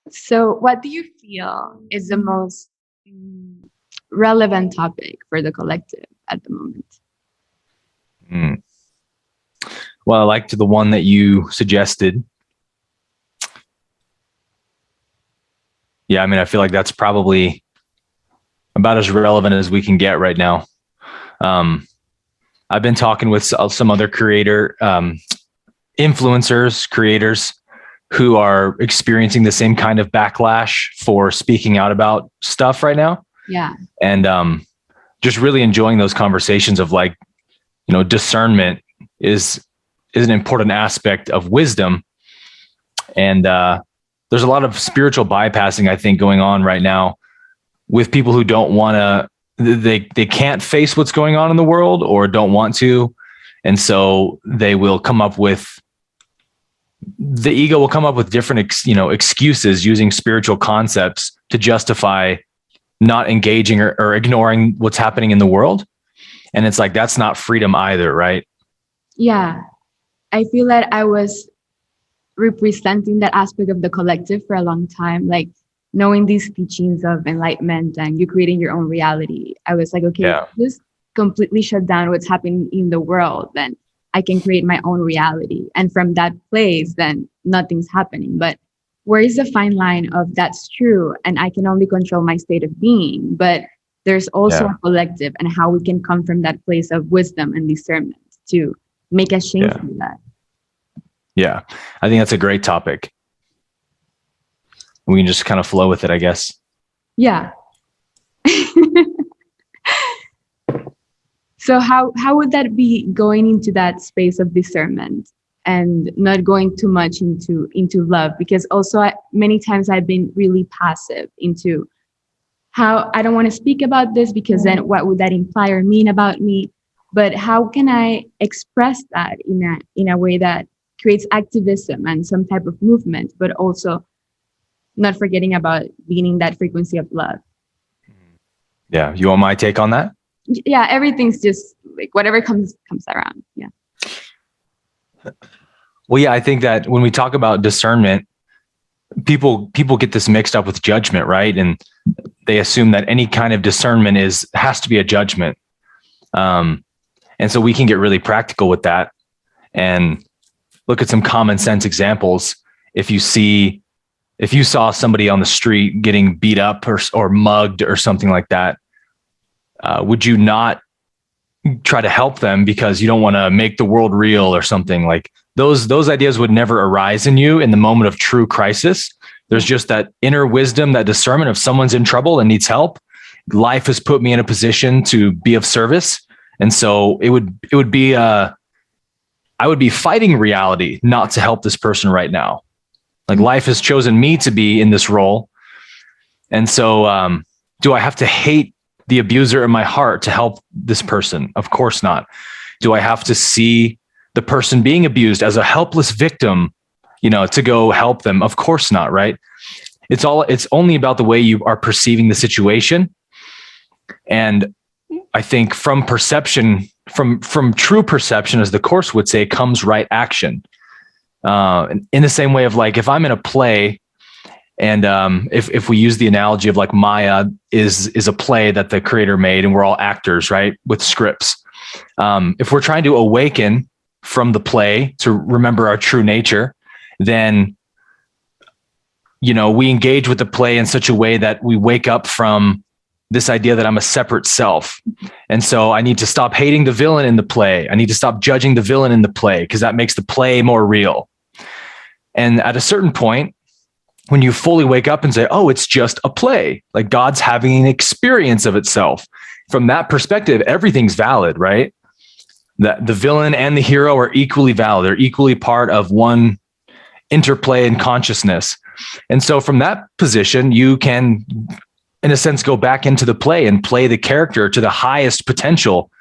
So what do you feel is the most relevant topic for the collective at the moment? Well, I liked the one that you suggested. Yeah, I mean, I feel like that's probably about as relevant as we can get right now. I've been talking with some other influencers, creators who are experiencing the same kind of backlash for speaking out about stuff right now. Yeah. And just really enjoying those conversations of like, discernment is an important aspect of wisdom. And there's a lot of spiritual bypassing, I think, going on right now with people who don't want to, they can't face what's going on in the world or don't want to. And so they will come up with, the ego will come up with different, excuses using spiritual concepts to justify not engaging or ignoring what's happening in the world. And it's like, that's not freedom either, right? Yeah. I feel that I was representing that aspect of the collective for a long time, like knowing these teachings of enlightenment and you creating your own reality. I was like, okay, just completely shut down what's happening in the world, then I can create my own reality. And from that place, then nothing's happening. But where is the fine line of that's true and I can only control my state of being, but there's also a collective, and how we can come from that place of wisdom and discernment to make us change from that. Yeah, I think that's a great topic. We can just kind of flow with it, I guess. Yeah. So how would that be, going into that space of discernment and not going too much into love? Because also many times I've been really passive into how I don't want to speak about this because then what would that imply or mean about me? But how can I express that in a way that creates activism and some type of movement, but also not forgetting about being in that frequency of love? Yeah. You want my take on that? Yeah. Everything's just like whatever comes around. Yeah. Well, yeah, I think that when we talk about discernment, people get this mixed up with judgment, right? And they assume that any kind of discernment has to be a judgment. And so we can get really practical with that and look at some common sense examples. If you saw somebody on the street getting beat up or mugged or something like that, would you not try to help them because you don't want to make the world real or something? Like those ideas would never arise in you in the moment of true crisis. There's just that inner wisdom, that discernment of someone's in trouble and needs help. Life has put me in a position to be of service. And so it would be, I would be fighting reality not to help this person right now. Like life has chosen me to be in this role. And so, do I have to hate the abuser in my heart to help this person? Of course not. Do I have to see the person being abused as a helpless victim, to go help them? Of course not. Right. It's only about the way you are perceiving the situation. And I think from perception, from true perception, as the Course would say, comes right action. In the same way of like, if I'm in a play and if we use the analogy of like Maya is a play that the creator made and we're all actors, right? With scripts. If we're trying to awaken from the play to remember our true nature, then, we engage with the play in such a way that we wake up from this idea that I'm a separate self. And so I need to stop hating the villain in the play. I need to stop judging the villain in the play because that makes the play more real. And at a certain point, when you fully wake up and say, oh, it's just a play, like God's having an experience of itself. From that perspective, everything's valid, right? That the villain and the hero are equally valid. They're equally part of one interplay in consciousness. And so from that position, you can, in a sense, go back into the play and play the character to the highest potential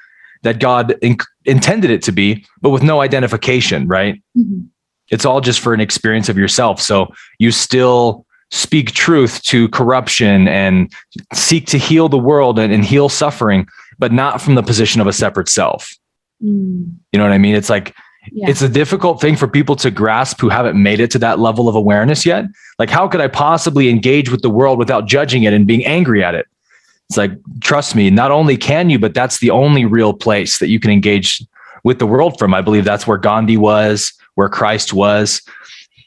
that God intended it to be, but with no identification, right? Mm-hmm. It's all just for an experience of yourself. So you still speak truth to corruption and seek to heal the world and heal suffering, but not from the position of a separate self. You know what I mean? It's like, it's a difficult thing for people to grasp who haven't made it to that level of awareness yet. Like, how could I possibly engage with the world without judging it and being angry at it? It's like, trust me, not only can you, but that's the only real place that you can engage with the world from. I believe that's where Gandhi was, where Christ was.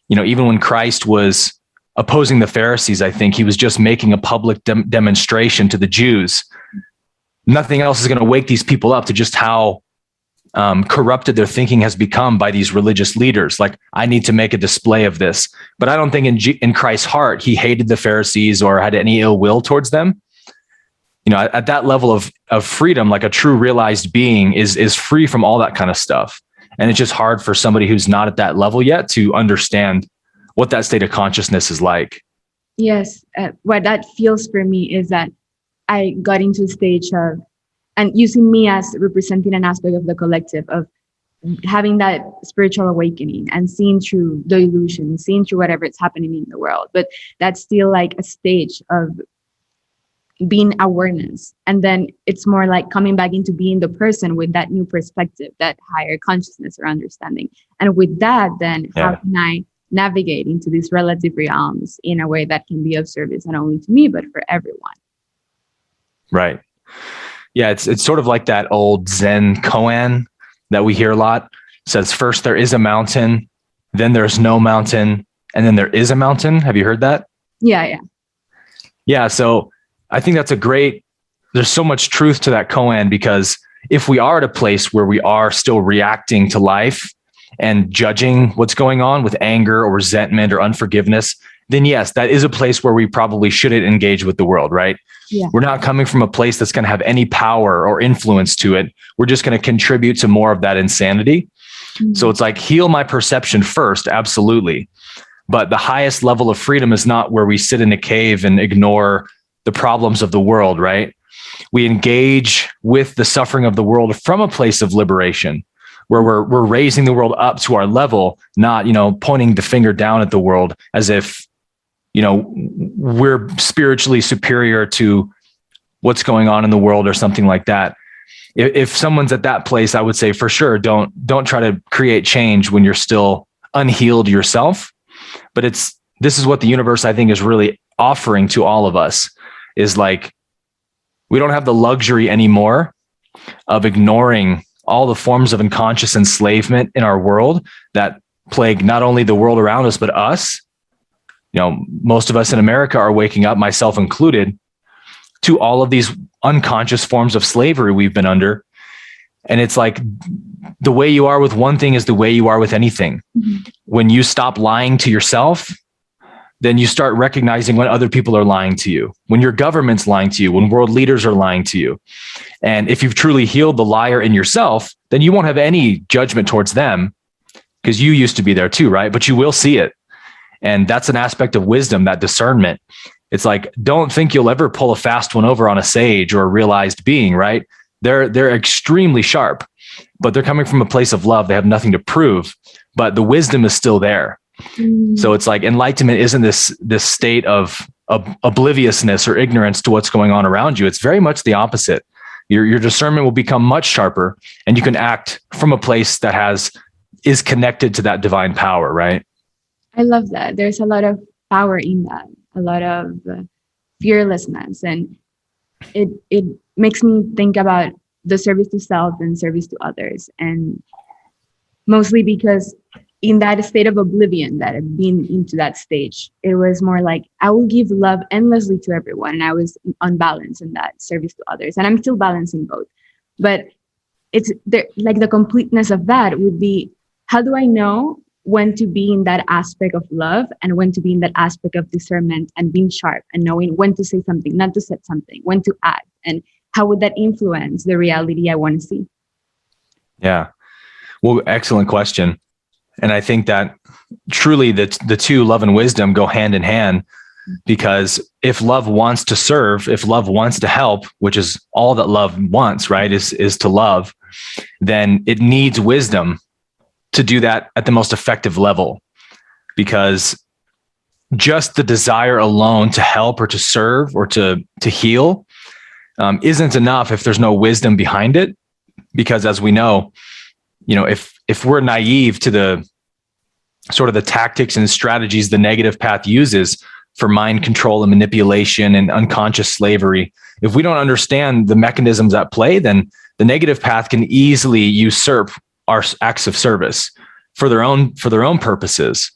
You know, even when Christ was opposing the Pharisees, I think he was just making a public demonstration to the Jews. Nothing else is going to wake these people up to just how corrupted their thinking has become by these religious leaders. Like, I need to make a display of this. But I don't think in Christ's heart, he hated the Pharisees or had any ill will towards them. You know, at that level of freedom, like a true realized being is free from all that kind of stuff. And it's just hard for somebody who's not at that level yet to understand what that state of consciousness is like. Yes. What that feels for me is that I got into a stage of, and using me as representing an aspect of the collective, of having that spiritual awakening and seeing through the illusion, seeing through whatever is happening in the world. But that's still like a stage of being awareness. And then it's more like coming back into being the person with that new perspective, that higher consciousness or understanding. And with that, then how can I navigate into these relative realms in a way that can be of service not only to me, but for everyone? Right. Yeah, it's sort of like that old Zen koan that we hear a lot. It says, first there is a mountain, then there's no mountain, and then there is a mountain. Have you heard that? Yeah. Yeah, so I think there's so much truth to that koan, because if we are at a place where we are still reacting to life and judging what's going on with anger or resentment or unforgiveness, then yes, that is a place where we probably shouldn't engage with the world, right? Yeah. We're not coming from a place that's going to have any power or influence to it. We're just going to contribute to more of that insanity. Mm-hmm. So it's like, heal my perception first, absolutely. But the highest level of freedom is not where we sit in a cave and ignore the problems of the world, right? We engage with the suffering of the world from a place of liberation, where we're raising the world up to our level, not, pointing the finger down at the world as if, we're spiritually superior to what's going on in the world or something like that. If someone's at that place, I would say for sure, don't try to create change when you're still unhealed yourself. But this is what the universe, I think, is really offering to all of us, is like, we don't have the luxury anymore of ignoring all the forms of unconscious enslavement in our world that plague not only the world around us, but us. Most of us in America are waking up, myself included, to all of these unconscious forms of slavery we've been under. And it's like, the way you are with one thing is the way you are with anything. Mm-hmm. When you stop lying to yourself, then you start recognizing when other people are lying to you, when your government's lying to you, when world leaders are lying to you. And if you've truly healed the liar in yourself, then you won't have any judgment towards them, because you used to be there too, right? But you will see it. And that's an aspect of wisdom, that discernment. It's like, don't think you'll ever pull a fast one over on a sage or a realized being, right? They're extremely sharp, but they're coming from a place of love. They have nothing to prove, but the wisdom is still there. Mm. So it's like, enlightenment isn't this state of obliviousness or ignorance to what's going on around you. It's very much the opposite. Your discernment will become much sharper, and you can act from a place that is connected to that divine power, right? I love that. There's a lot of power in that, a lot of fearlessness. And it makes me think about the service to self and service to others. And mostly because in that state of oblivion that I've been into that stage, it was more like, I will give love endlessly to everyone. And I was unbalanced in that service to others. And I'm still balancing both. But it's there, like the completeness of that would be, how do I know when to be in that aspect of love and when to be in that aspect of discernment and being sharp and knowing when to say something, not to say something, when to act, and how would that influence the reality I want to see? Yeah. Well, excellent question. And I think that truly the two, love and wisdom, go hand in hand, because if love wants to serve, if love wants to help, which is all that love wants, right, is to love, then it needs wisdom to do that at the most effective level, because just the desire alone to help or to serve or to heal isn't enough if there's no wisdom behind it. Because as we know, if we're naive to the sort of the tactics and strategies the negative path uses for mind control and manipulation and unconscious slavery, if we don't understand the mechanisms at play, then the negative path can easily usurp our acts of service for their own purposes.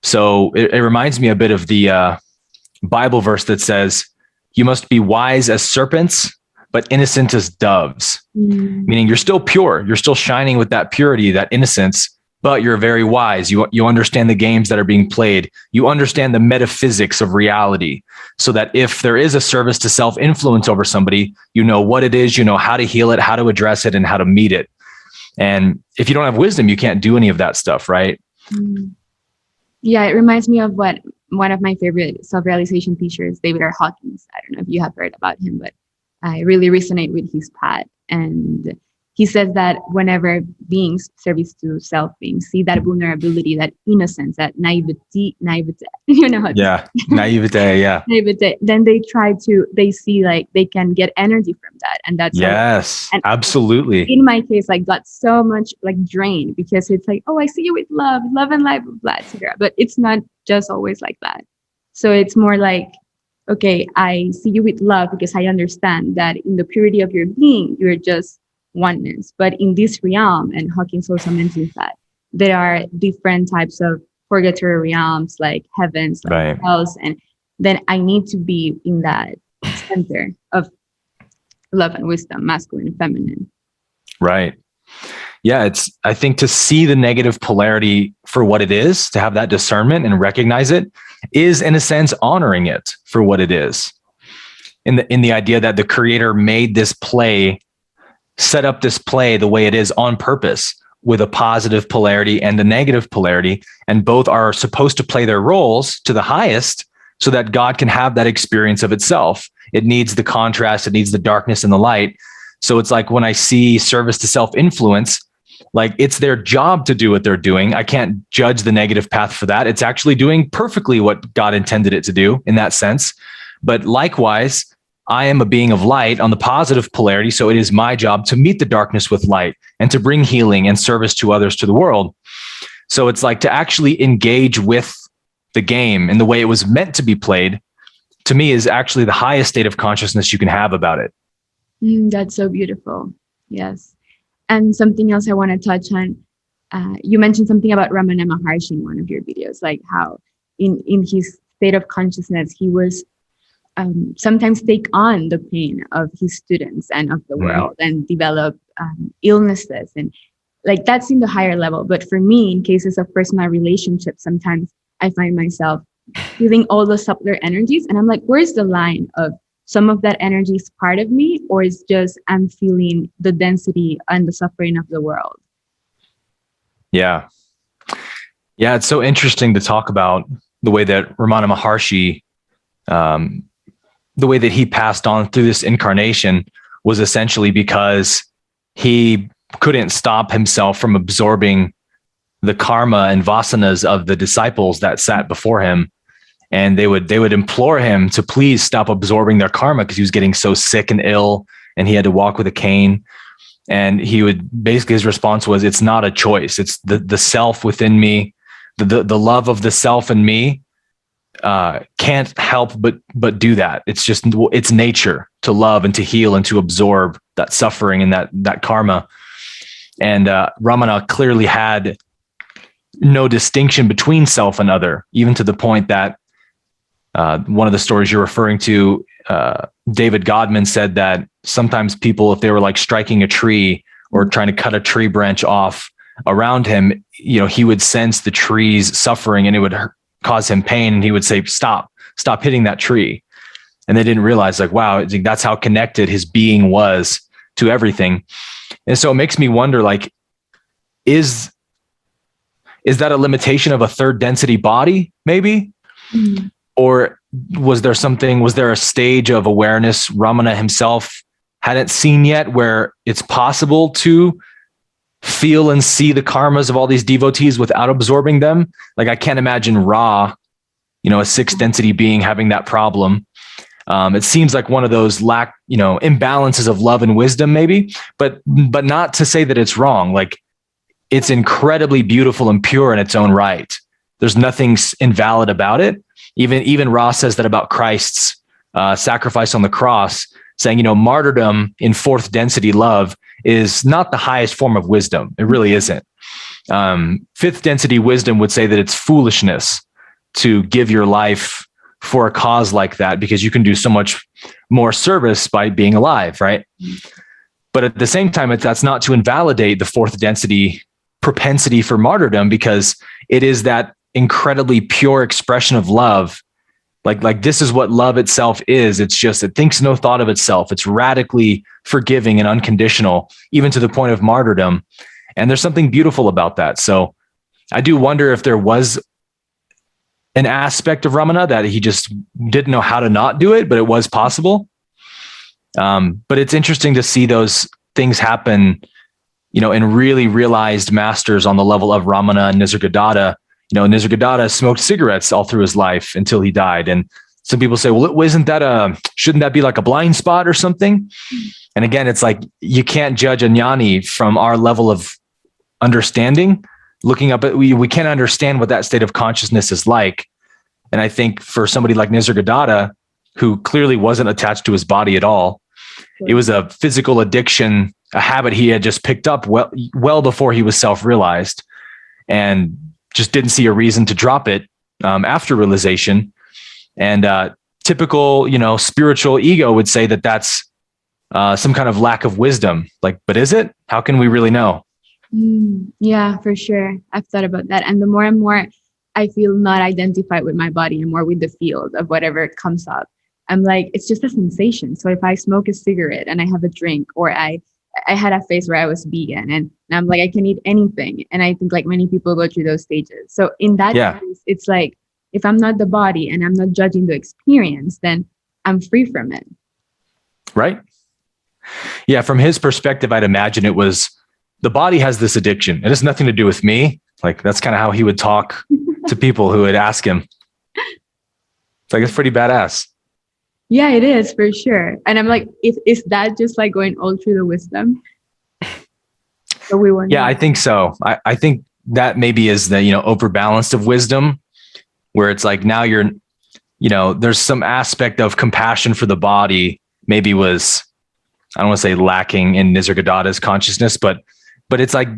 So it reminds me a bit of the Bible verse that says, "You must be wise as serpents, but innocent as doves." Meaning you're still pure. You're still shining with that purity, that innocence, but you're very wise. You understand the games that are being played. You understand the metaphysics of reality, so that if there is a service to self-influence over somebody, you know what it is, you know how to heal it, how to address it, and how to meet it. And if you don't have wisdom, you can't do any of that stuff, right? Yeah, it reminds me of what one of my favorite self-realization teachers, David R. Hawkins. I don't know if you have heard about him, but I really resonate with his path. And he says that whenever beings, service to self beings, see that vulnerability, that innocence, that naivety, you know how to Yeah, naivete, yeah. naivete, then they see like they can get energy from that. And that's Yes, and absolutely. in my case, like got so much like drained because it's like, oh, I see you with love and life, blah, etc. But it's not just always like that. So it's more like, okay, I see you with love because I understand that in the purity of your being, you're just oneness. But in this realm, and Hawkins also mentions that there are different types of purgatory realms, like heavens, like Right. hells, and then I need to be in that center of love and wisdom, masculine and feminine. Right. Yeah, I think to see the negative polarity for what it is, to have that discernment and recognize it, is in a sense honoring it for what it is. In the idea that the creator made this play, set up this play the way it is on purpose, with a positive polarity and a negative polarity, and both are supposed to play their roles to the highest so that God can have that experience of itself. It needs the contrast, it needs the darkness and the light. So it's like when I see service to self-influence, like it's their job to do what they're doing. I can't judge the negative path for that. It's actually doing perfectly what God intended it to do in that sense. But likewise, I am a being of light on the positive polarity. So it is my job to meet the darkness with light and to bring healing and service to others, to the world. So it's like to actually engage with the game in the way it was meant to be played, to me, is actually the highest state of consciousness you can have about it. That's so beautiful. Yes. And something else I want to touch on, you mentioned something about Ramana Maharshi in one of your videos, like how in his state of consciousness, he was sometimes take on the pain of his students and of the world and develop illnesses. And like that's in the higher level. But for me, in cases of personal relationships, sometimes I find myself feeling all the subtler energies. And I'm like, where's the line of some of that energy is part of me, or is just I'm feeling the density and the suffering of the world? Yeah. Yeah, it's so interesting to talk about the way that Ramana Maharshi, the way that he passed on through this incarnation was essentially because he couldn't stop himself from absorbing the karma and vasanas of the disciples that sat before him. And they would implore him to please stop absorbing their karma because he was getting so sick and ill and he had to walk with a cane. And he would basically, his response was, it's not a choice. It's the self within me, the love of the self in me can't help but do that. It's just, it's nature to love and to heal and to absorb that suffering and that karma. And Ramana clearly had no distinction between self and other, even to the point that one of the stories you're referring to, David Godman said that sometimes people, if they were like striking a tree or trying to cut a tree branch off around him, he would sense the tree's suffering and it would cause him pain. And he would say, stop hitting that tree. And they didn't realize, like, wow, that's how connected his being was to everything. And so it makes me wonder, like, is that a limitation of a third density body, maybe? Or was there a stage of awareness Ramana himself hadn't seen yet where it's possible to feel and see the karmas of all these devotees without absorbing them? Like, I can't imagine Ra a sixth density being having that problem. It seems like one of those imbalances of love and wisdom, maybe, but not to say that it's wrong. Like, it's incredibly beautiful and pure in its own right. There's nothing invalid about it. Even Ross says that about Christ's sacrifice on the cross, saying, martyrdom in fourth density love is not the highest form of wisdom. It really isn't. Fifth density wisdom would say that it's foolishness to give your life for a cause like that, because you can do so much more service by being alive, right? But at the same time, that's not to invalidate the fourth density propensity for martyrdom, because it is that incredibly pure expression of love. Like this is what love itself is. It's just, it thinks no thought of itself. It's radically forgiving and unconditional, even to the point of martyrdom. And there's something beautiful about that. So I do wonder if there was an aspect of Ramana that he just didn't know how to not do it, but it was possible. But it's interesting to see those things happen, in really realized masters on the level of Ramana and Nisargadatta. Nisargadatta smoked cigarettes all through his life until he died. And some people say, well, shouldn't that be like a blind spot or something? And again, it's like, you can't judge a jnani from our level of understanding. Looking up at, we can't understand what that state of consciousness is like. And I think for somebody like Nisargadatta, who clearly wasn't attached to his body at all, it was a physical addiction, a habit he had just picked up well before he was self-realized, and just didn't see a reason to drop it after realization. And typical, spiritual ego would say that that's some kind of lack of wisdom. Like, but is it? How can we really know? Yeah, for sure. I've thought about that. And the more and more I feel not identified with my body and more with the field of whatever comes up, I'm like, it's just a sensation. So if I smoke a cigarette and I have a drink, or I had a phase where I was vegan and I'm like, I can eat anything. And I think like many people go through those stages. So in that case, it's like, if I'm not the body and I'm not judging the experience, then I'm free from it. Right. Yeah. From his perspective, I'd imagine it was, the body has this addiction. It has nothing to do with me. Like, that's kind of how he would talk to people who would ask him. It's like, it's pretty badass. Yeah, it is, for sure. And I'm like, is that just like going all through the wisdom? So we want. Yeah, I think so. I think that maybe is the, overbalanced of wisdom, where it's like, now you're, there's some aspect of compassion for the body maybe was, I don't want to say lacking in Nisargadatta's consciousness, but it's like,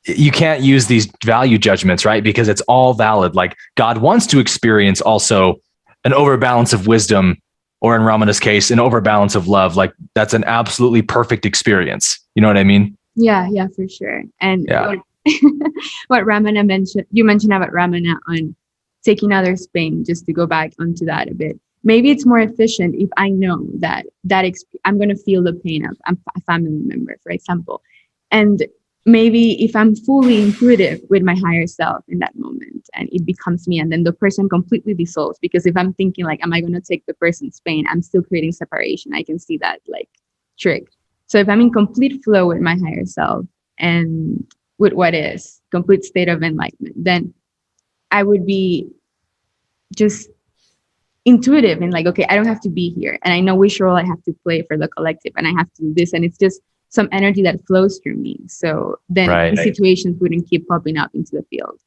you can't use these value judgments, right? Because it's all valid. Like, God wants to experience also an overbalance of wisdom, or in Ramana's case, an overbalance of love. Like, that's an absolutely perfect experience. You know what I mean? Yeah, for sure. And what Ramana mentioned, you mentioned about Ramana on taking others' pain, just to go back onto that a bit. Maybe it's more efficient if I know that I'm going to feel the pain of a family member, for example. And maybe if I'm fully intuitive with my higher self in that moment, and it becomes me, and then the person completely dissolves, because if I'm thinking like, am I going to take the person's pain? I'm still creating separation. I can see that like trick. So if I'm in complete flow with my higher self and with what is complete state of enlightenment, then I would be just intuitive and like, okay, I don't have to be here. And I know which role I have to play for the collective, and I have to do this. And it's just some energy that flows through me. So then the situations wouldn't keep popping up into the field.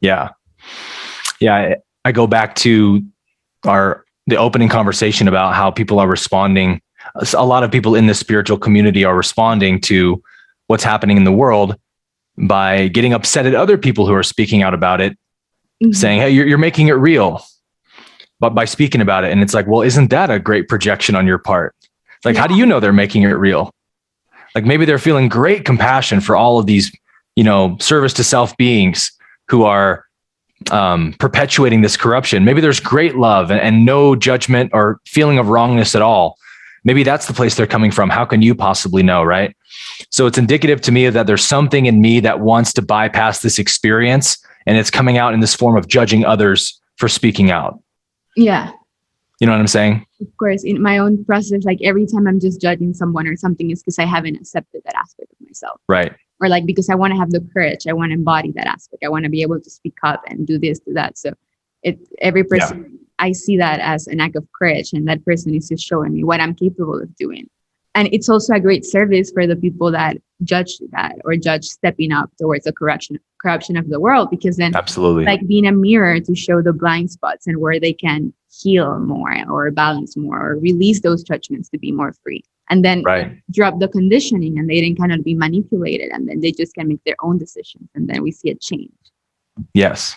Yeah. I go back to the opening conversation about how people are responding. A lot of people in the spiritual community are responding to what's happening in the world by getting upset at other people who are speaking out about it, saying, hey, you're making it real, but by speaking about it. And it's like, well, isn't that a great projection on your part? Like, how do you know they're making it real? Like, maybe they're feeling great compassion for all of these, service to self beings who are perpetuating this corruption. Maybe there's great love and no judgment or feeling of wrongness at all. Maybe that's the place they're coming from. How can you possibly know, right? So it's indicative to me that there's something in me that wants to bypass this experience, and it's coming out in this form of judging others for speaking out. Yeah. You know what I'm saying? Of course, in my own process, like every time I'm just judging someone or something, is because I haven't accepted that aspect of myself. Right. Or like, because I want to have the courage, I want to embody that aspect. I want to be able to speak up and do this, do that. So Every person, I see that as an act of courage, and that person is just showing me what I'm capable of doing. And it's also a great service for the people that judge that, or judge stepping up towards the corruption of the world, because then Absolutely. like being a mirror to show the blind spots and where they can heal more or balance more or release those judgments to be more free, and then drop the conditioning, and they cannot be manipulated, and then they just can make their own decisions, and then we see a change. Yes.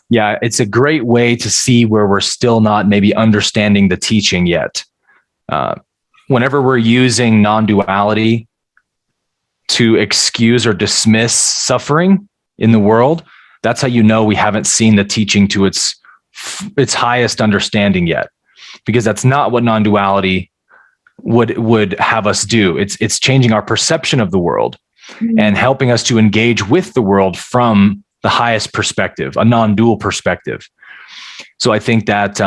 Yeah, it's a great way to see where we're still not maybe understanding the teaching yet. Whenever we're using non-duality to excuse or dismiss suffering in the world, that's how you know we haven't seen the teaching to its highest understanding yet, because that's not what non-duality would have us do. It's changing our perception of the world and helping us to engage with the world from the highest perspective, a non-dual perspective. So I think that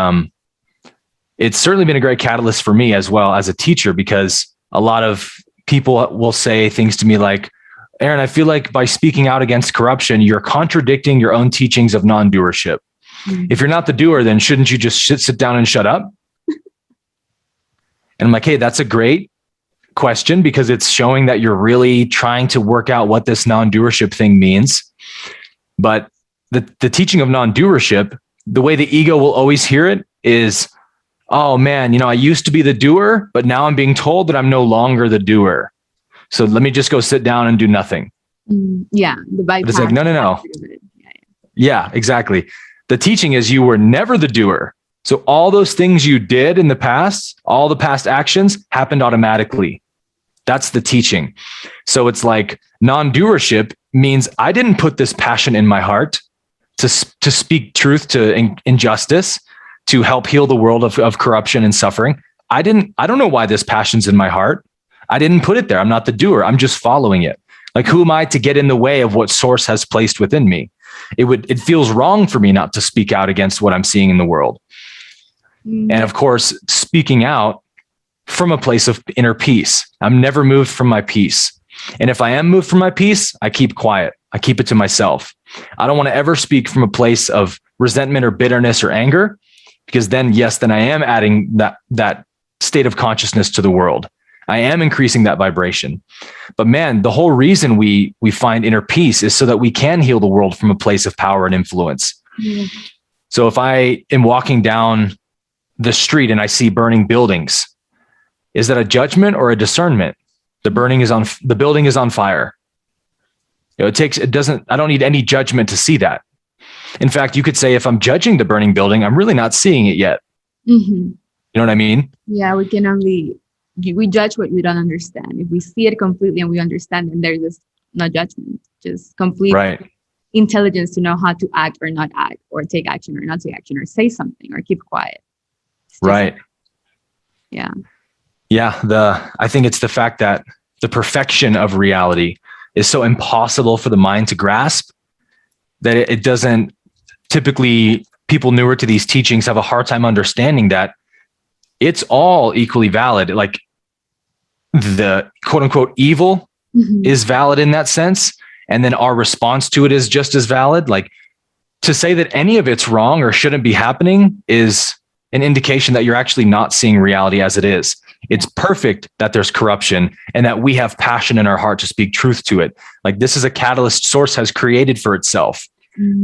it's certainly been a great catalyst for me as well as a teacher, because a lot of people will say things to me like, Aaron, I feel like by speaking out against corruption, you're contradicting your own teachings of non-doership. If you're not the doer, then shouldn't you just sit down and shut up? And I'm like, hey, that's a great question, because it's showing that you're really trying to work out what this non-doership thing means. But the teaching of non-doership, the way the ego will always hear it is, oh man, I used to be the doer, but now I'm being told that I'm no longer the doer. So let me just go sit down and do nothing. Yeah. The bypass. But it's like, no. Yeah, exactly. The teaching is you were never the doer. So all those things you did in the past, all the past actions happened automatically. That's the teaching. So it's like non-doership means I didn't put this passion in my heart to speak truth to injustice, to help heal the world of corruption and suffering. I don't know why this passion's in my heart. I didn't put it there. I'm not the doer. I'm just following it. Like, who am I to get in the way of what source has placed within me? It feels wrong for me not to speak out against what I'm seeing in the world. And of course, speaking out from a place of inner peace. I'm never moved from my peace. And if I am moved from my peace, I keep quiet. I keep it to myself. I don't want to ever speak from a place of resentment or bitterness or anger, because then I am adding that state of consciousness to the world. I am increasing that vibration. But man, the whole reason we find inner peace is so that we can heal the world from a place of power and influence. So if I am walking down the street and I see burning buildings, is that a judgment or a discernment? The building is on fire. I don't need any judgment to see that. In fact, you could say if I'm judging the burning building, I'm really not seeing it yet. You know what I mean? Yeah, we judge what we don't understand. If we see it completely and we understand, then there's just no judgment, just complete intelligence to know how to act or not act, or take action or not take action, or say something or keep quiet. Yeah. I think it's the fact that the perfection of reality is so impossible for the mind to grasp that it doesn't. Typically, people newer to these teachings have a hard time understanding that it's all equally valid. Like, the quote unquote evil is valid in that sense. And then our response to it is just as valid. Like, to say that any of it's wrong or shouldn't be happening is an indication that you're actually not seeing reality as it is. It's perfect that there's corruption and that we have passion in our heart to speak truth to it. Like, this is a catalyst source has created for itself.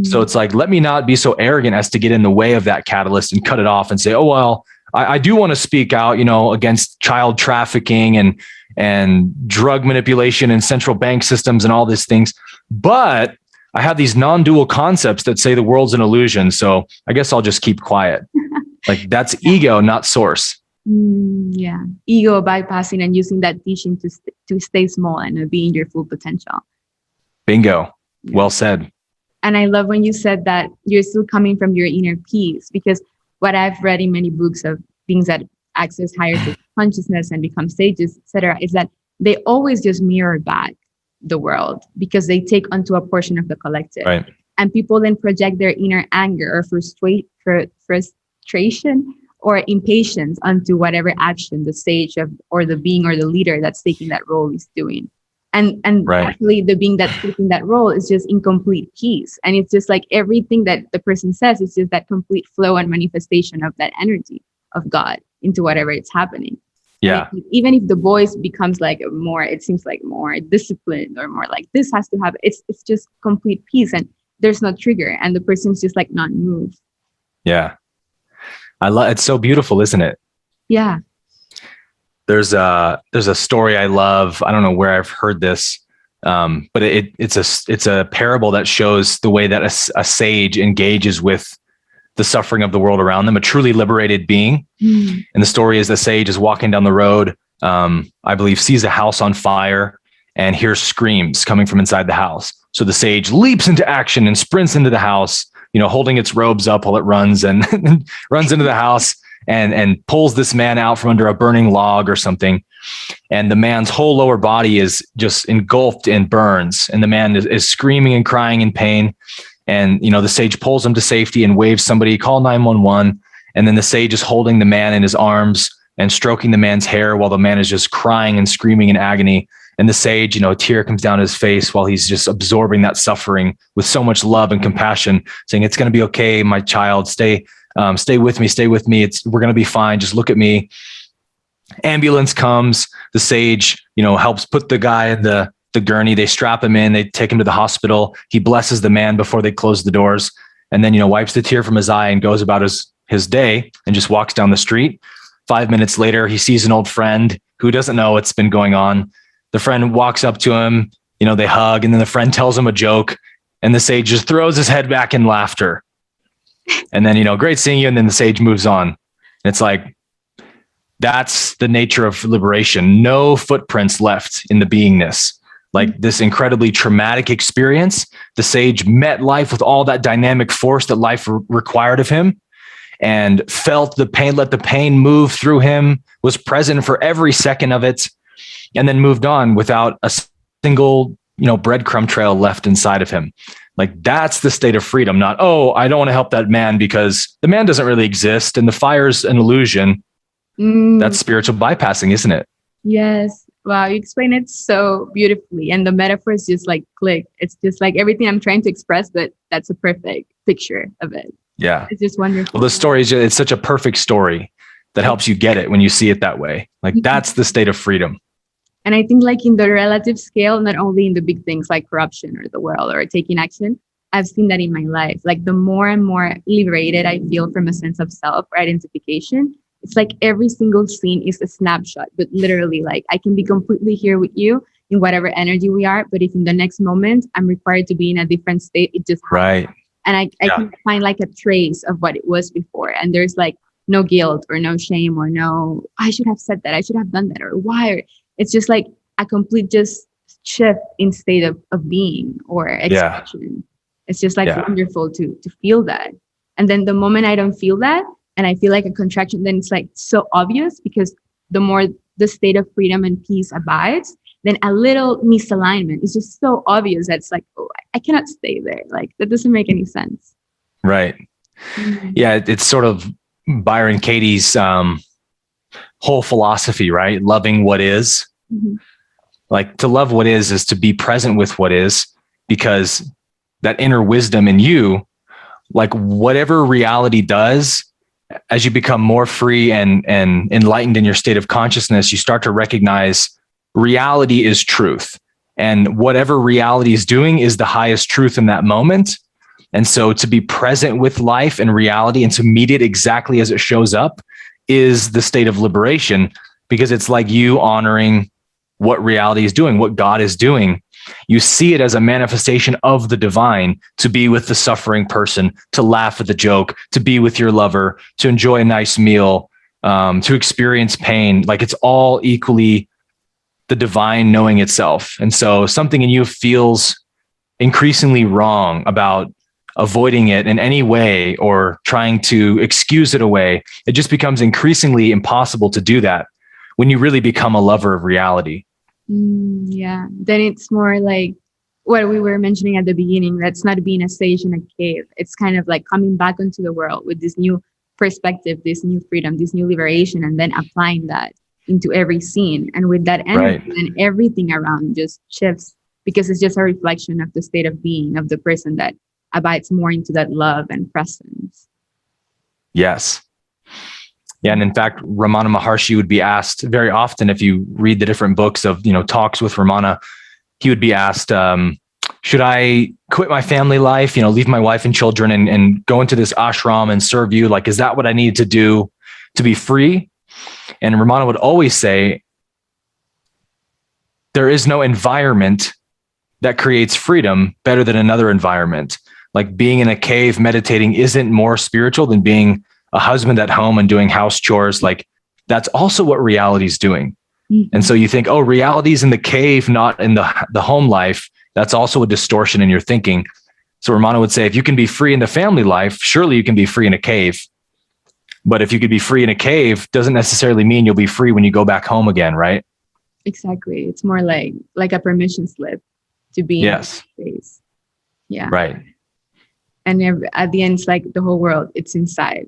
So it's like, let me not be so arrogant as to get in the way of that catalyst and cut it off and say, oh, well, I do want to speak out, against child trafficking and drug manipulation and central bank systems and all these things. But I have these non-dual concepts that say the world's an illusion. So I guess I'll just keep quiet. Like, that's ego, not source. Yeah. Ego bypassing and using that teaching to stay small and be in your full potential. Bingo. Well said. And I love when you said that you're still coming from your inner peace, because what I've read in many books of things that access higher consciousness and become sages, etc., is that they always just mirror back the world because they take onto a portion of the collective. Right. And people then project their inner anger or frustration or impatience onto whatever action the sage or the being or the leader that's taking that role is doing. And Right. actually the being that's taking that role is just in complete peace. And it's just like everything that the person says is just that complete flow and manifestation of that energy of God into whatever it's happening. Yeah. And even if the voice becomes like more, it seems like more disciplined or more like this has to happen, it's just complete peace and there's no trigger and the person's just like not moved. Yeah. I love it's so beautiful, isn't it? Yeah. There's a story I love. I don't know where I've heard this, but it's a parable that shows the way that a sage engages with the suffering of the world around them, a truly liberated being. Mm. And the story is the sage is walking down the road, I believe, sees a house on fire and hears screams coming from inside the house. So the sage leaps into action and sprints into the house, holding its robes up while it runs and runs into the house and pulls this man out from under a burning log or something. And the man's whole lower body is just engulfed in burns. And the man is screaming and crying in pain. And, the sage pulls him to safety and waves somebody, call 911. And then the sage is holding the man in his arms and stroking the man's hair while the man is just crying and screaming in agony. And the sage, a tear comes down his face while he's just absorbing that suffering with so much love and compassion, saying, it's going to be okay, my child, stay with me. We're going to be fine. Just look at me. Ambulance comes. The sage, helps put the guy in the gurney. They strap him in. They take him to the hospital. He blesses the man before they close the doors, and then wipes the tear from his eye and goes about his day and just walks down the street. 5 minutes later, he sees an old friend who doesn't know what's been going on. The friend walks up to him. They hug, and then the friend tells him a joke, and the sage just throws his head back in laughter. And then, great seeing you. And then the sage moves on. And it's like, that's the nature of liberation. No footprints left in the beingness. Like this incredibly traumatic experience, the sage met life with all that dynamic force that life required of him and felt the pain, let the pain move through him, was present for every second of it, and then moved on without a single, breadcrumb trail left inside of him. Like that's the state of freedom, not, oh, I don't want to help that man because the man doesn't really exist and the fire's an illusion. That's spiritual bypassing, isn't it? Yes. Wow. You explain it so beautifully. And the metaphors just like click. It's just like everything I'm trying to express, but that's a perfect picture of it. Yeah. It's just wonderful. Well, the story is, it's such a perfect story that helps you get it when you see it that way. Like that's the state of freedom. And I think like in the relative scale, not only in the big things like corruption or the world or taking action, I've seen that in my life. Like the more and more liberated I feel from a sense of self or identification, it's like every single scene is a snapshot, but literally like I can be completely here with you in whatever energy we are. But if in the next moment I'm required to be in a different state, it just happens. Right. And I can find like a trace of what it was before. And there's like no guilt or no shame or no, I should have said that. I should have done that. Or why? It's just like a complete just shift in state of being or expression. Yeah. It's just like wonderful to feel that. And then the moment I don't feel that and I feel like a contraction, then it's like so obvious because the more the state of freedom and peace abides, then a little misalignment is just so obvious that it's like, oh, I cannot stay there. Like that doesn't make any sense. Right. Mm-hmm. Yeah. It's sort of Byron Katie's whole philosophy, right? Loving what is. Mm-hmm. Like to love what is to be present with what is, because that inner wisdom in you, like whatever reality does, as you become more free and enlightened in your state of consciousness, you start to recognize reality is truth. And whatever reality is doing is the highest truth in that moment. And so to be present with life and reality and to meet it exactly as it shows up is the state of liberation, because it's like you honoring what reality is doing, what God is doing. You see it as a manifestation of the divine, to be with the suffering person, to laugh at the joke, to be with your lover, to enjoy a nice meal, to experience pain. Like it's all equally the divine knowing itself. And so something in you feels increasingly wrong about avoiding it in any way or trying to excuse it away. It just becomes increasingly impossible to do that when you really become a lover of reality. Yeah. Then it's more like what we were mentioning at the beginning. That's not being a sage in a cave. It's kind of like coming back into the world with this new perspective, this new freedom, this new liberation, and then applying that. into every scene. And with that energy, then everything around just shifts, because it's just a reflection of the state of being of the person that abides more into that love and presence. Yes. Yeah. And in fact, Ramana Maharshi would be asked very often, if you read the different books of, talks with Ramana, he would be asked, should I quit my family life, leave my wife and children and go into this ashram and serve you? Like, is that what I need to do to be free? And Ramana would always say, there is no environment that creates freedom better than another environment. Like being in a cave meditating isn't more spiritual than being a husband at home and doing house chores. Like that's also what reality is doing. Mm-hmm. And so you think, oh, reality's in the cave, not in the home life. That's also a distortion in your thinking. So Ramana would say, if you can be free in the family life, surely you can be free in a cave. But if you could be free in a cave, doesn't necessarily mean you'll be free when you go back home again, right? Exactly. It's more like a permission slip to be in that space. Yeah. Right. And at the end, it's like the whole world, it's inside.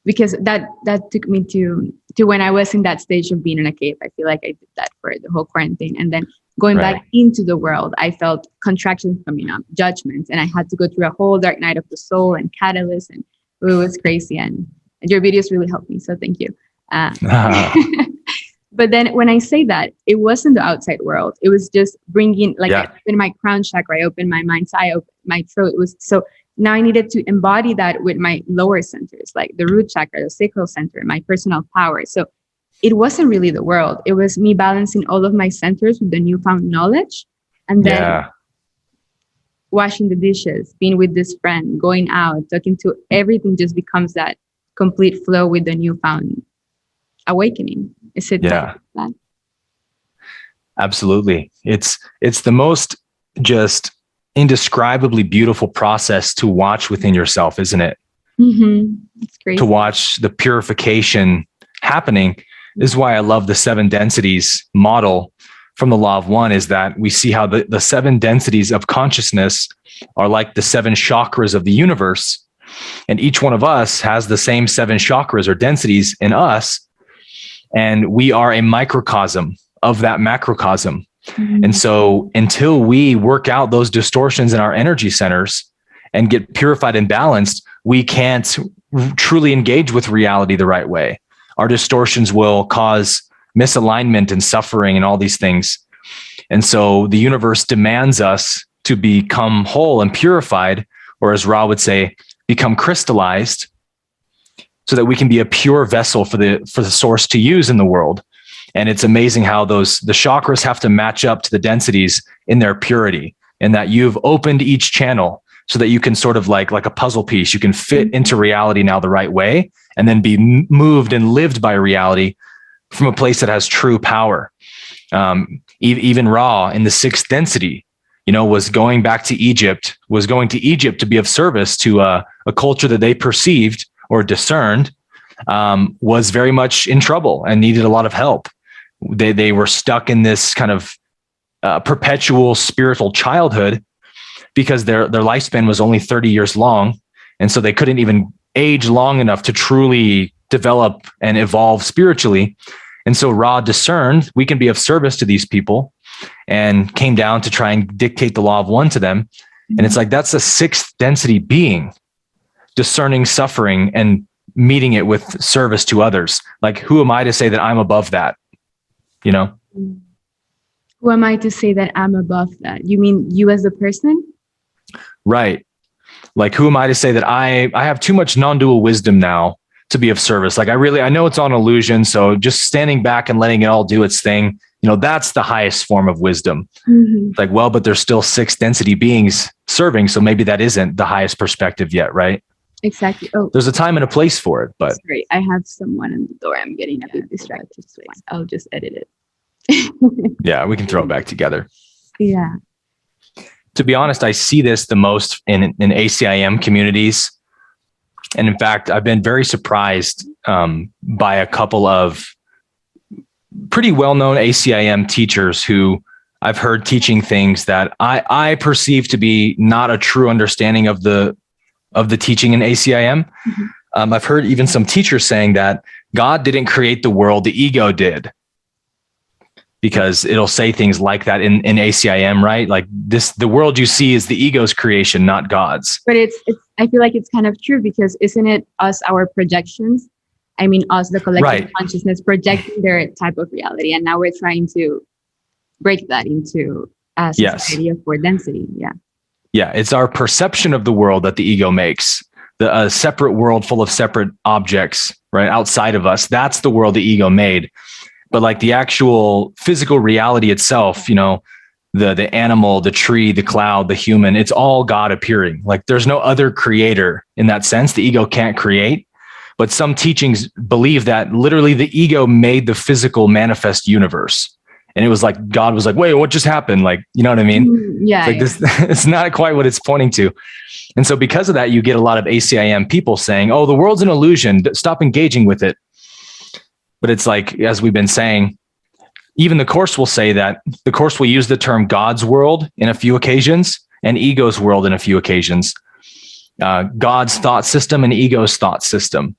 Because that took me to when I was in that stage of being in a cave. I feel like I did that for the whole quarantine. And then going back into the world, I felt contractions coming up, judgments. And I had to go through a whole dark night of the soul and catalyst. And it was crazy. And your videos really helped me. So thank you. But then when I say that, it wasn't the outside world. It was just bringing, I opened my crown chakra, I opened my mind's eye, I opened my throat. It was so now I needed to embody that with my lower centers, like the root chakra, the sacral center, my personal power. So it wasn't really the world. It was me balancing all of my centers with the newfound knowledge. And then washing the dishes, being with this friend, going out, talking to everything just becomes that complete flow with the newfound awakening. Is it that? Absolutely. It's the most just indescribably beautiful process to watch within yourself, isn't it? Mm-hmm. It's great. To watch the purification happening. This is why I love the 7 densities model from the Law of One, is that we see how the 7 densities of consciousness are like the 7 chakras of the universe. And each one of us has the same 7 chakras or densities in us. And we are a microcosm of that macrocosm. Mm-hmm. And so until we work out those distortions in our energy centers and get purified and balanced, we can't truly engage with reality the right way. Our distortions will cause misalignment and suffering and all these things. And so the universe demands us to become whole and purified, or as Ra would say, become crystallized, so that we can be a pure vessel for the source to use in the world. And it's amazing how the chakras have to match up to the densities in their purity, and that you've opened each channel so that you can sort of like a puzzle piece, you can fit into reality now the right way, and then be moved and lived by reality from a place that has true power. Even Ra in the 6th density, was going to Egypt to be of service to a culture that they perceived or discerned was very much in trouble and needed a lot of help. They were stuck in this kind of perpetual spiritual childhood because their lifespan was only 30 years long. And so they couldn't even age long enough to truly develop and evolve spiritually. And so Ra discerned we can be of service to these people and came down to try and dictate the Law of One to them. And it's like, that's a 6th density being, discerning suffering and meeting it with service to others. Like, who am I to say that I'm above that? Who am I to say that I'm above that? You mean you as a person? Right. Like, who am I to say that I have too much non-dual wisdom now to be of service? Like, I know it's all an illusion. So just standing back and letting it all do its thing, that's the highest form of wisdom. Mm-hmm. Like, well, but there's still 6 density beings serving. So maybe that isn't the highest perspective yet. Right. Exactly. Oh, there's a time and a place for it, but sorry, I have someone in the door. I'm getting a bit distracted. So I'll just edit it. Yeah, we can throw it back together. Yeah. To be honest, I see this the most in ACIM communities. And in fact, I've been very surprised by a couple of pretty well-known ACIM teachers who I've heard teaching things that I perceive to be not a true understanding of the teaching in ACIM. Mm-hmm. I've heard even some teachers saying that God didn't create the world, the ego did. because it'll say things like that in ACIM, right? Like the world you see is the ego's creation, not God's. But it's I feel like it's kind of true, because isn't it us, our projections? I mean, us, the collective consciousness, projecting their type of reality. And now we're trying to break that into a society of four density. Yeah. Yeah. It's our perception of the world that the ego makes. A separate world full of separate objects, right, outside of us. That's the world the ego made. But like the actual physical reality itself, the animal, the tree, the cloud, the human, it's all God appearing. Like there's no other creator in that sense. The ego can't create. But some teachings believe that literally the ego made the physical manifest universe. And it was like, God was like, wait, what just happened? Like, you know what I mean? Yeah. It's like this, it's not quite what it's pointing to. And so because of that, you get a lot of ACIM people saying, oh, the world's an illusion. Stop engaging with it. But it's like, as we've been saying, even the Course will say that the Course will use the term God's world in a few occasions and ego's world in a few occasions. God's thought system and ego's thought system.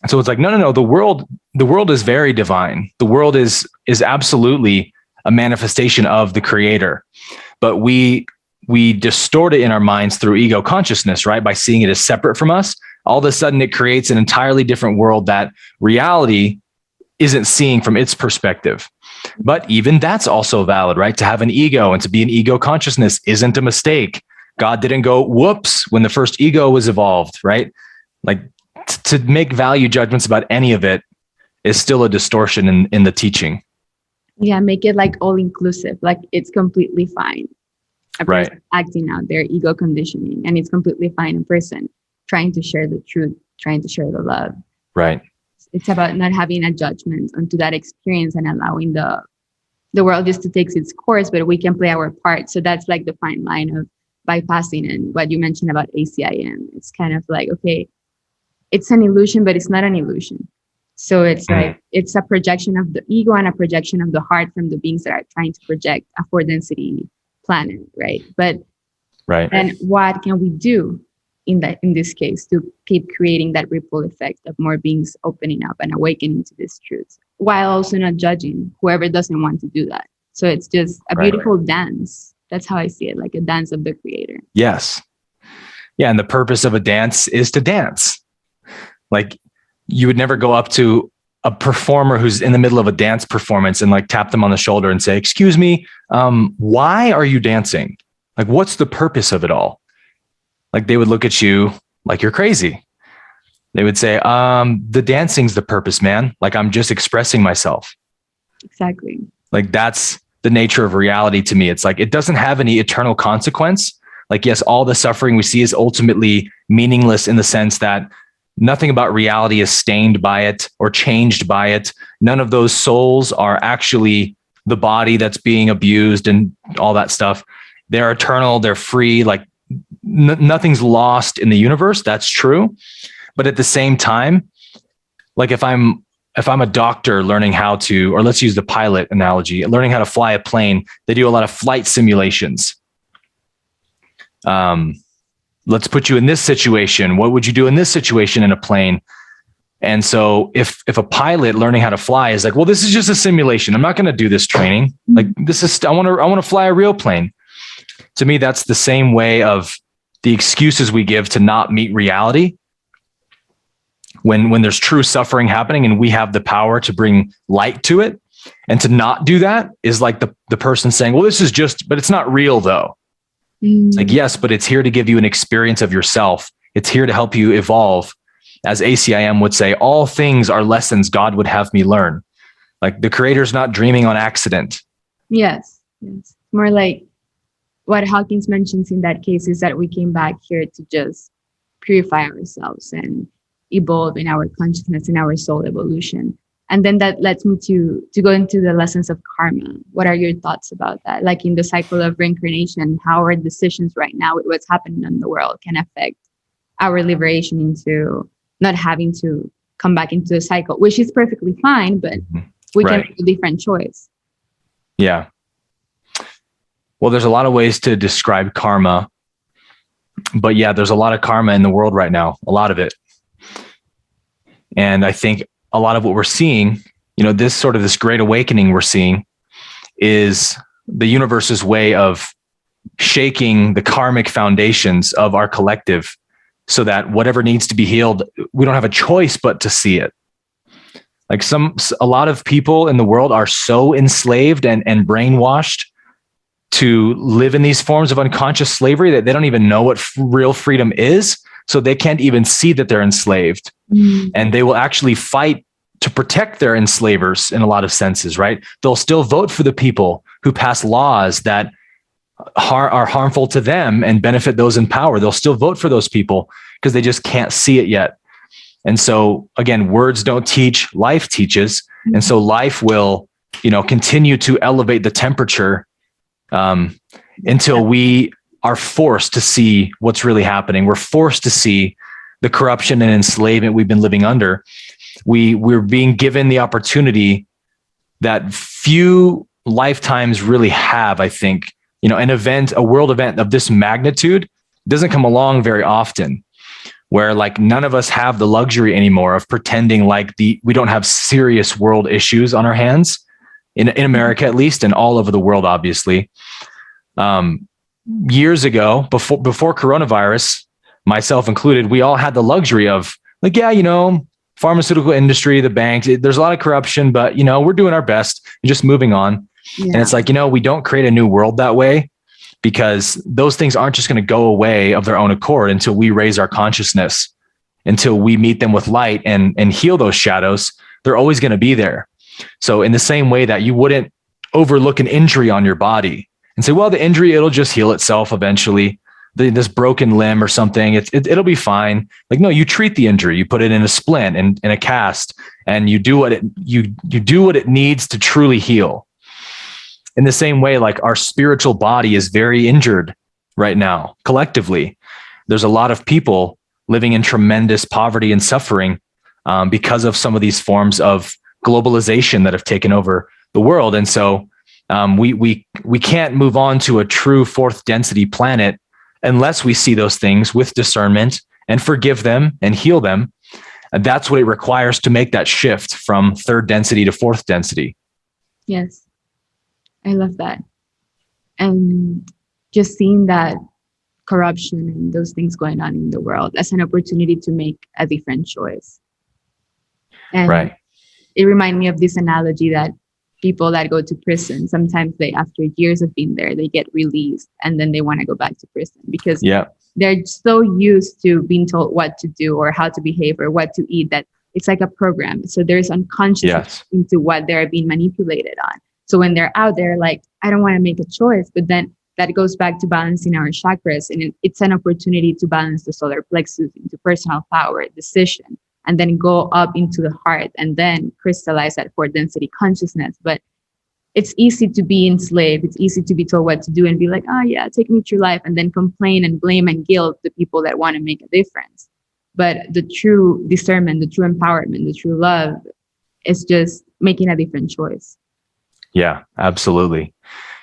So it's like, no. The world is very divine. The world is absolutely a manifestation of the Creator, but we distort it in our minds through ego consciousness, right? By seeing it as separate from us. All of a sudden, it creates an entirely different world that reality isn't seeing from its perspective. But even that's also valid, right? To have an ego and to be an ego consciousness isn't a mistake. God didn't go, whoops, when the first ego was evolved, right? Like to make value judgments about any of it is still a distortion in the teaching. Yeah, make it like all inclusive, like it's completely fine. A person acting out their ego conditioning, and it's completely fine. A person trying to share the truth, trying to share the love. Right. It's about not having a judgment onto that experience and allowing the world just to take its course, but we can play our part. So that's like the fine line of bypassing. And what you mentioned about ACIM, it's kind of like, okay, it's an illusion, but it's not an illusion. So it's like, it's a projection of the ego and a projection of the heart from the beings that are trying to project a four density planet, right? But and what can we do in this case to keep creating that ripple effect of more beings opening up and awakening to this truth, while also not judging whoever doesn't want to do that? So it's just a beautiful dance. That's how I see it, like a dance of the Creator. Yes. Yeah. And the purpose of a dance is to dance. Like you would never go up to a performer who's in the middle of a dance performance and like tap them on the shoulder and say, excuse me, why are you dancing? Like, what's the purpose of it all? Like they would look at you like you're crazy. They would say, the dancing's the purpose, man. Like I'm just expressing myself. Exactly. Like that's the nature of reality to me. It's like, it doesn't have any eternal consequence. Like, yes, all the suffering we see is ultimately meaningless in the sense that nothing about reality is stained by it or changed by it. None of those souls are actually the body that's being abused and all that stuff. They're eternal. They're free. Like nothing's lost in the universe. That's true. But at the same time, like if I'm a doctor learning how to, or let's use the pilot analogy, learning how to fly a plane, they do a lot of flight simulations. Let's put you in this situation. What would you do in this situation in a plane? And so if a pilot learning how to fly is like, well, this is just a simulation. I'm not going to do this training. Like this is, I want to fly a real plane. To me, that's the same way of the excuses we give to not meet reality. When there's true suffering happening and we have the power to bring light to it, and to not do that is like the person saying, well, this is just, but it's not real though. It's like, yes, but it's here to give you an experience of yourself. It's here to help you evolve. As ACIM would say, all things are lessons God would have me learn. Like the Creator's not dreaming on accident. Yes. More like what Hawkins mentions in that case is that we came back here to just purify ourselves and evolve in our consciousness, in our soul evolution. And then that lets me to go into the lessons of karma. What are your thoughts about that? Like in the cycle of reincarnation, how our decisions right now with what's happening in the world can affect our liberation into not having to come back into the cycle, which is perfectly fine, but we can make a different choice. Yeah. Well, there's a lot of ways to describe karma, but yeah, there's a lot of karma in the world right now, a lot of it. And I think a lot of what we're seeing, this great awakening we're seeing is the universe's way of shaking the karmic foundations of our collective so that whatever needs to be healed, we don't have a choice but to see it. Like a lot of people in the world are so enslaved and brainwashed to live in these forms of unconscious slavery that they don't even know what real freedom is. So they can't even see that they're enslaved. And they will actually fight to protect their enslavers in a lot of senses, right? They'll still vote for the people who pass laws that are harmful to them and benefit those in power. They'll still vote for those people because they just can't see it yet. And so again, words don't teach, life teaches. And so life will, continue to elevate the temperature until we are forced to see what's really happening. We're forced to see the corruption and enslavement we've been living under. We're being given the opportunity that few lifetimes really have, I think. A world event of this magnitude doesn't come along very often, where like none of us have the luxury anymore of pretending like we don't have serious world issues on our hands in America, at least, and all over the world, obviously. Years ago, before coronavirus, myself included, we all had the luxury of like, pharmaceutical industry, the banks, there's a lot of corruption, but we're doing our best and just moving on. Yeah. And it's like, we don't create a new world that way, because those things aren't just going to go away of their own accord until we raise our consciousness, until we meet them with light and heal those shadows. They're always going to be there. So in the same way that you wouldn't overlook an injury on your body and say, well, the injury, it'll just heal itself eventually. This broken limb or something, it'll be fine. Like, no, you treat the injury, you put it in a splint and in a cast, and you do what it needs to truly heal. In the same way, like our spiritual body is very injured right now, collectively. There's a lot of people living in tremendous poverty and suffering because of some of these forms of globalization that have taken over the world. And so we can't move on to a true fourth density planet unless we see those things with discernment and forgive them and heal them. And that's what it requires to make that shift from third density to fourth density. Yes. I love that. And just seeing that corruption and those things going on in the world as an opportunity to make a different choice. And right. It reminded me of this analogy that people that go to prison, sometimes after years of being there, they get released and then they want to go back to prison because they're so used to being told what to do or how to behave or what to eat that it's like a program. So there's unconscious into what they're being manipulated on. So when they're out there, like, I don't want to make a choice, but then that goes back to balancing our chakras. And it's an opportunity to balance the solar plexus into personal power, decision, and then go up into the heart and then crystallize that fourth density consciousness. But it's easy to be enslaved. It's easy to be told what to do and be like, oh yeah, take me through life, and then complain and blame and guilt the people that want to make a difference. But the true discernment, the true empowerment, the true love is just making a different choice. Yeah, absolutely.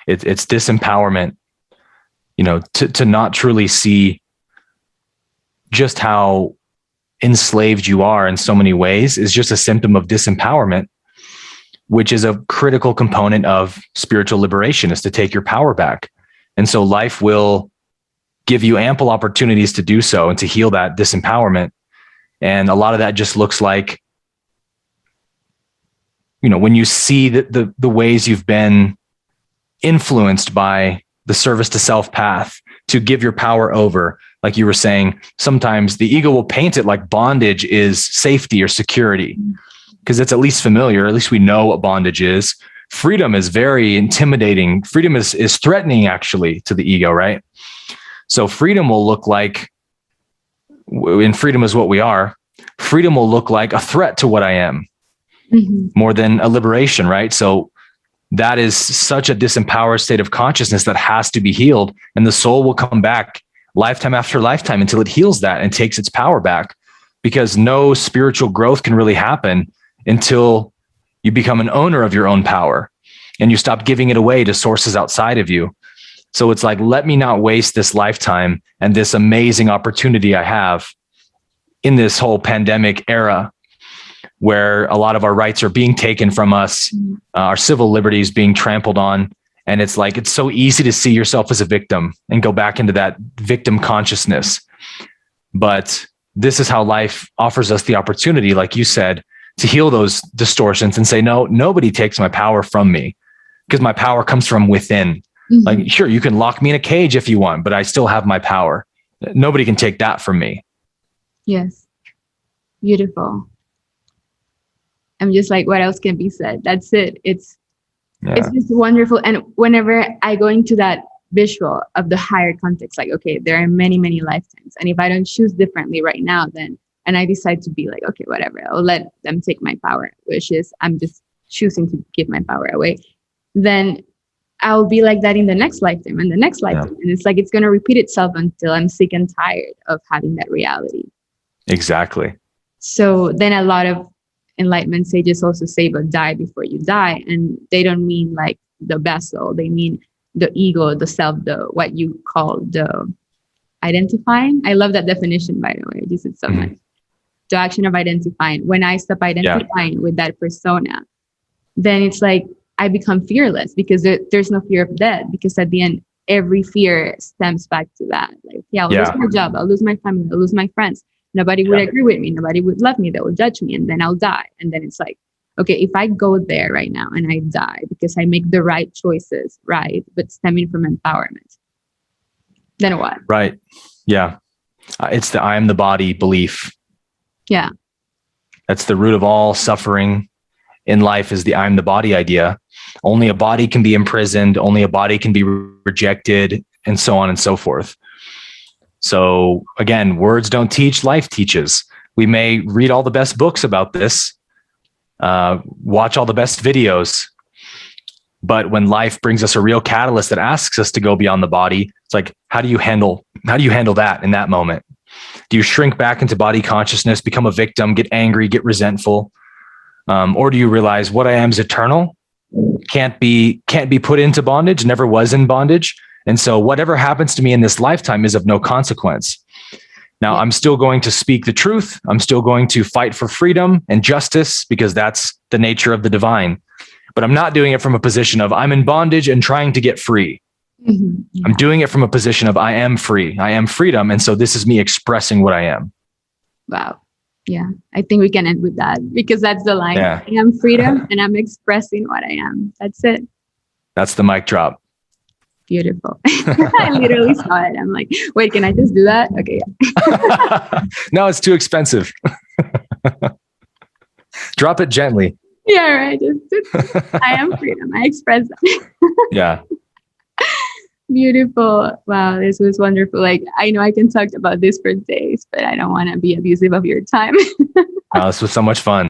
It's disempowerment, to not truly see just how enslaved you are in so many ways is just a symptom of disempowerment, which is a critical component of spiritual liberation, is to take your power back. And so life will give you ample opportunities to do so and to heal that disempowerment. And a lot of that just looks like, when you see the ways you've been influenced by the service to self path to give your power over, like you were saying, sometimes the ego will paint it like bondage is safety or security because it's at least familiar. At least we know what bondage is. Freedom is very intimidating. Freedom is threatening actually to the ego, right? So freedom will look like, and freedom is what we are. Freedom will look like a threat to what I am. More than a liberation, right? So that is such a disempowered state of consciousness that has to be healed. And the soul will come back lifetime after lifetime until it heals that and takes its power back, because no spiritual growth can really happen until you become an owner of your own power and you stop giving it away to sources outside of you. So it's like, let me not waste this lifetime and this amazing opportunity I have in this whole pandemic era, where a lot of our rights are being taken from us, our civil liberties being trampled on. And it's like, it's so easy to see yourself as a victim and go back into that victim consciousness. But this is how life offers us the opportunity, like you said, to heal those distortions and say, no, nobody takes my power from me, because my power comes from within. Like, sure, you can lock me in a cage if you want, but I still have my power. Nobody can take that from me. Yes. Beautiful. I'm just like, what else can be said? That's it. It's just wonderful. And whenever I go into that visual of the higher context, like, okay, there are many, many lifetimes. And if I don't choose differently right now, then, and I decide to be like, okay, whatever, I'll let them take my power, which is I'm just choosing to give my power away, then I'll be like that in the next lifetime and the next lifetime. And it's like, it's going to repeat itself until I'm sick and tired of having that reality. Exactly. So then a lot of enlightenment sages also say, but die before you die. And they don't mean like the vessel. They mean the ego, the self, the what you call the identifying. I love that definition, by the way. This is so nice. The action of identifying. When I stop identifying with that persona, then it's like I become fearless, because there's no fear of death, because at the end, every fear stems back to that. Like, I'll lose my job, I'll lose my family, I'll lose my friends. Nobody would agree with me. Nobody would love me. They will judge me, and then I'll die. And then it's like, okay, if I go there right now and I die because I make the right choices, right, but stemming from empowerment, then what? Right. Yeah. It's the I am the body belief. Yeah. That's the root of all suffering in life, is the I am the body idea. Only a body can be imprisoned. Only a body can be rejected, and so on and so forth. So again, words don't teach, life teaches. We may read all the best books about this, watch all the best videos, but when life brings us a real catalyst that asks us to go beyond the body, it's like, how do you handle that in that moment? Do you shrink back into body consciousness, become a victim, get angry, get resentful? Or do you realize what I am is eternal, can't be put into bondage, never was in bondage. And so whatever happens to me in this lifetime is of no consequence. Now, I'm still going to speak the truth. I'm still going to fight for freedom and justice, because that's the nature of the divine. But I'm not doing it from a position of I'm in bondage and trying to get free. I'm doing it from a position of I am free. I am freedom. And so this is me expressing what I am. Wow. Yeah. I think we can end with that, because that's the line. Yeah. I am freedom and I'm expressing what I am. That's it. That's the mic drop. Beautiful. I literally saw it. I'm like, wait, can I just do that? Okay. Yeah. No, it's too expensive. Drop it gently. Yeah, right. I am freedom. I express that. Yeah. Beautiful. Wow, this was wonderful. Like, I know I can talk about this for days, but I don't want to be abusive of your time. This was so much fun.